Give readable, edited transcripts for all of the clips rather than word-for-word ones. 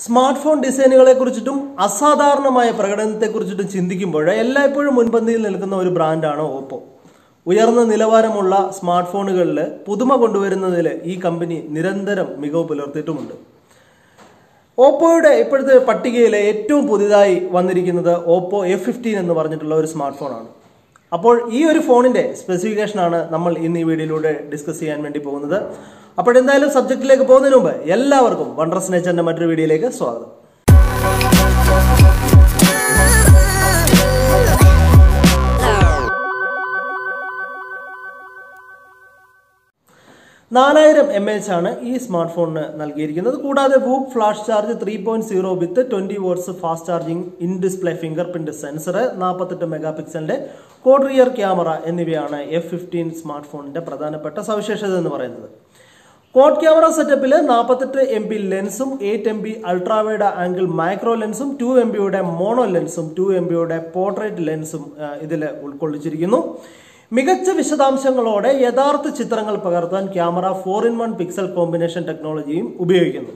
Smartphone ഡിസൈനുകളെക്കുറിച്ചിട്ടും അസാധാരണമായ പ്രകടനത്തെക്കുറിച്ചിട്ടും ചിന്തിക്കുമ്പോൾ എല്ലായ്പ്പോഴും മുൻപന്തിയിൽ നിൽക്കുന്ന ഒരു ബ്രാൻഡാണ് ഓപ്പോ. ഉയർന്ന നിലവാരമുള്ള സ്മാർട്ട് ഫോണുകളിൽ പുതുമ കൊണ്ടുവരുന്നതിൽ ഈ കമ്പനി നിരന്തരം മികവ് പുലർത്തിയിട്ടുമുണ്ട്. ഓപ്പോയുടെ ഇപ്പോഴത്തെ പട്ടികയിലെ ഏറ്റവും പുതിയതായി വന്നിരിക്കുന്നത് ഓപ്പോ F15 എന്ന് പറഞ്ഞിട്ടുള്ള ഒരു സ്മാർട്ട് ഫോണാണ്. അപ്പോൾ ഈ ഒരു ഫോണിന്റെ സ്പെസിഫിക്കേഷനാണ് നമ്മൾ ഇന്ന് ഈ വീഡിയോയിലൂടെ ഡിസ്കസ് ചെയ്യാൻ വേണ്ടി പോകുന്നത്. അപ്പോൾ എന്തായാലും സബ്ജക്റ്റിലേക്ക് പോകുന്നതിന് മുമ്പ് എല്ലാവർക്കും വണ്ടർസ് നേച്ചറിന്റെ മറ്റൊരു വീഡിയോയിലേക്ക് സ്വാഗതം. $4000 ആണ് ഈ സ്മാർട്ട് ഫോണിന് നൽകിയിരിക്കുന്നത്. കൂടാതെ VOOC flash charge 3.0 with 20 watts fast charging in display fingerprint sensor, 48 mega പിക്സലിന്റെ ക്വാഡ് റിയർ ക്യാമറ എന്നിവയാണ് F15 സ്മാർട്ട് ഫോണിന്റെ പ്രധാനപ്പെട്ട സവിശേഷത എന്ന് പറയുന്നത്. ക്വാഡ് ക്യാമറ സെറ്റപ്പിൽ 48 MP ലെൻസും 8 MP അൾട്രാവൈഡ് ആംഗിൾ മൈക്രോ ലെൻസും 2 MBയുടെ മോണോ ലെൻസും 2 MBയുടെ പോർട്രേറ്റ് ലെൻസും ഇതിൽ ഉൾക്കൊള്ളിച്ചിരിക്കുന്നു. മികച്ച വിശദാംശങ്ങളോടെ യഥാർത്ഥ ചിത്രങ്ങൾ പകർത്താൻ ക്യാമറ 4-in-1 പിക്സൽ കോമ്പിനേഷൻ ടെക്നോളജിയും ഉപയോഗിക്കുന്നു.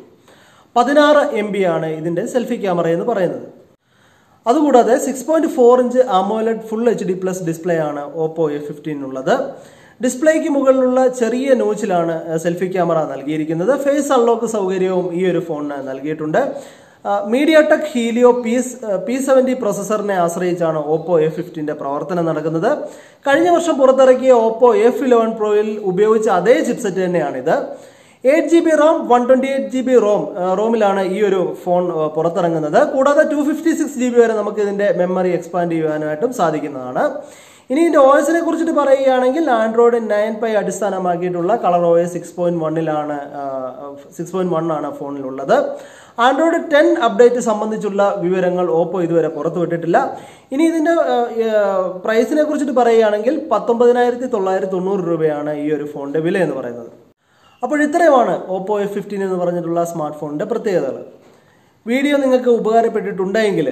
16 MB ആണ് ഇതിന്റെ സെൽഫി ക്യാമറ എന്ന് പറയുന്നത്. അതുകൂടാതെ 6.4 inch AMOLED full HD+ display ആണ് ഓപ്പോ F15 ഉള്ളത്. ഡിസ്പ്ലേക്ക് മുകളിലുള്ള ചെറിയ നോച്ചിലാണ് സെൽഫി ക്യാമറ നൽകിയിരിക്കുന്നത്. ഫേസ് അൺലോക്ക് സൗകര്യവും ഈ ഒരു ഫോണിന് നൽകിയിട്ടുണ്ട്. MediaTek Helio P70 പ്രോസസറിനെ ആശ്രയിച്ചാണ് ഓപ്പോ F15ന്റെ പ്രവർത്തനം നടക്കുന്നത്. കഴിഞ്ഞ വർഷം പുറത്തിറക്കിയ ഓപ്പോ F11 Proയിൽ ഉപയോഗിച്ച അതേ ചിപ്സെറ്റ് തന്നെയാണിത്. 8GB RAM 128GB റോമിലാണ് ഈ ഒരു ഫോൺ പുറത്തിറങ്ങുന്നത്. കൂടാതെ 256GB വരെ നമുക്ക് ഇതിന്റെ മെമ്മറി എക്സ്പാൻഡ് ചെയ്യാനായിട്ടും സാധിക്കുന്നതാണ്. ഇനി ഇതിന്റെ OSനെ കുറിച്ചിട്ട് പറയുകയാണെങ്കിൽ ആൻഡ്രോയിഡ് 9 അടിസ്ഥാനമാക്കിയിട്ടുള്ള കളർ OS 6.1 ആണ് ഫോണിലുള്ളത്. ആൻഡ്രോയിഡ് 10 അപ്ഡേറ്റ് സംബന്ധിച്ചുള്ള വിവരങ്ങൾ ഓപ്പോ ഇതുവരെ പുറത്തുവിട്ടിട്ടില്ല. ഇനി ഇതിന്റെ പ്രൈസിനെ കുറിച്ചിട്ട് പറയുകയാണെങ്കിൽ 19,990 രൂപയാണ് ഈ ഒരു ഫോണിന്റെ വില എന്ന് പറയുന്നത്. അപ്പോൾ ഇത്രയുമാണ് ഓപ്പോ F15 എന്ന് പറഞ്ഞിട്ടുള്ള സ്മാർട്ട് ഫോണിന്റെ പ്രത്യേകതകൾ. വീഡിയോ നിങ്ങൾക്ക് ഉപകാരപ്പെട്ടിട്ടുണ്ടെങ്കിൽ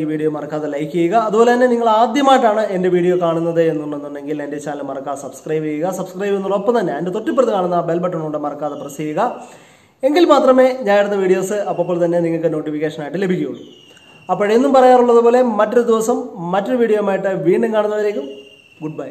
ഈ വീഡിയോ മറക്കാതെ ലൈക്ക് ചെയ്യുക. അതുപോലെ തന്നെ നിങ്ങൾ ആദ്യമായിട്ടാണ് എൻ്റെ വീഡിയോ കാണുന്നത് എന്നുണ്ടെന്നുണ്ടെങ്കിൽ എൻ്റെ ചാനൽ മറക്കാതെ സബ്സ്ക്രൈബ് ചെയ്യുക. സബ്സ്ക്രൈബ് ചെയ്യുന്നതോടൊപ്പം തന്നെ അതിൻ്റെ തൊട്ടിപ്പുറത്ത് കാണുന്ന ബെൽ ബട്ടൺ കൊണ്ട് മറക്കാതെ പ്രസ് ചെയ്യുക. എങ്കിൽ മാത്രമേ ഞാൻ ഇടുന്ന വീഡിയോസ് അപ്പോൾ തന്നെ നിങ്ങൾക്ക് നോട്ടിഫിക്കേഷനായിട്ട് ലഭിക്കുകയുള്ളൂ. അപ്പോഴെന്നും പറയാറുള്ളത് പോലെ മറ്റൊരു ദിവസം മറ്റൊരു വീഡിയോയുമായിട്ട് വീണ്ടും കാണുന്നവരേക്കും ഗുഡ് ബൈ.